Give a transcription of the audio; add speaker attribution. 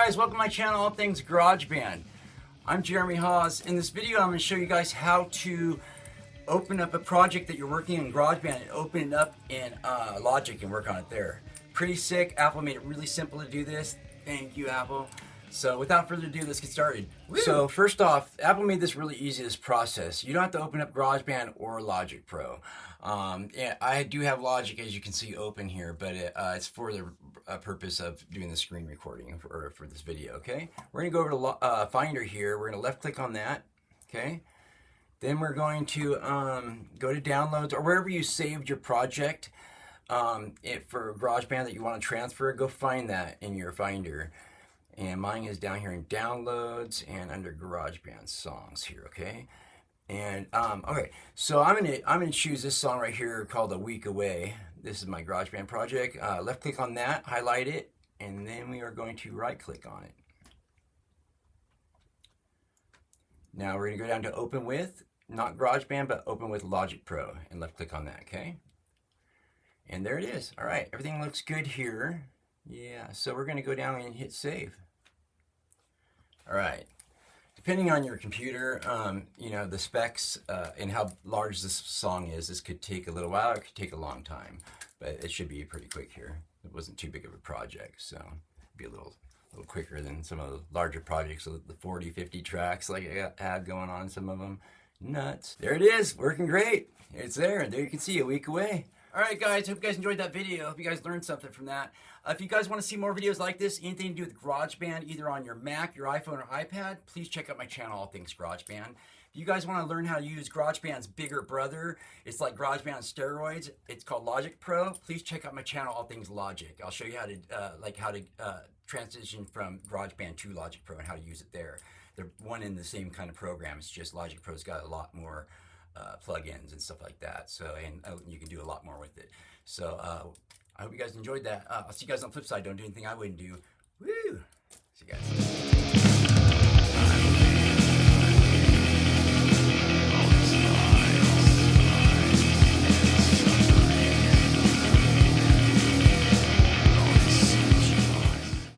Speaker 1: guys, welcome to my channel, All Things GarageBand. I'm Jeremy Hawes. In this video, I'm going to show you guys how to open up a project that you're working in GarageBand and open it up in Logic and work on it there. Pretty sick. Apple made it really simple to do this. Thank you, Apple. So without further ado, let's get started. Woo! So first off, Apple made this really easy, this process. You don't have to open up GarageBand or Logic Pro. And I do have Logic, as you can see, open here, but it's for the purpose of doing the screen recording for this video, okay? We're going to go over to Finder here. We're going to left click on that, okay? Then we're going to go to Downloads or wherever you saved your project for GarageBand that you want to transfer. Go find that in your Finder. And mine is down here in Downloads and under GarageBand songs here, okay? And okay, so I'm gonna choose this song right here called "A Week Away." This is my GarageBand project. Left click on that, highlight it, and then we are going to right click on it. Now we're gonna go down to Open With, not GarageBand, but Open With Logic Pro, and left click on that, okay? And there it is. All right, everything looks good here. Yeah, so we're gonna go down and hit save. All right. Depending on your computer, you know, the specs and how large this song is, this could take a little while, it could take a long time, but it should be pretty quick here. It wasn't too big of a project, so it'd be a little quicker than some of the larger projects, so the 40, 50 tracks like I have going on, some of them. Nuts. There it is, working great. It's there, and there you can see, a week away. Alright guys, hope you guys enjoyed that video. Hope you guys learned something from that. If you guys want to see more videos like this, anything to do with GarageBand, either on your Mac, your iPhone, or iPad, please check out my channel, All Things GarageBand. If you guys want to learn how to use GarageBand's bigger brother, it's like GarageBand on steroids, it's called Logic Pro, please check out my channel, All Things Logic. I'll show you how to transition from GarageBand to Logic Pro and how to use it there. They're one in the same kind of program, it's just Logic Pro's got a lot more plugins and stuff like that, so and you can do a lot more with it. So I hope you guys enjoyed that. I'll see you guys on the flip side. Don't do anything I wouldn't do. Woo! See you guys.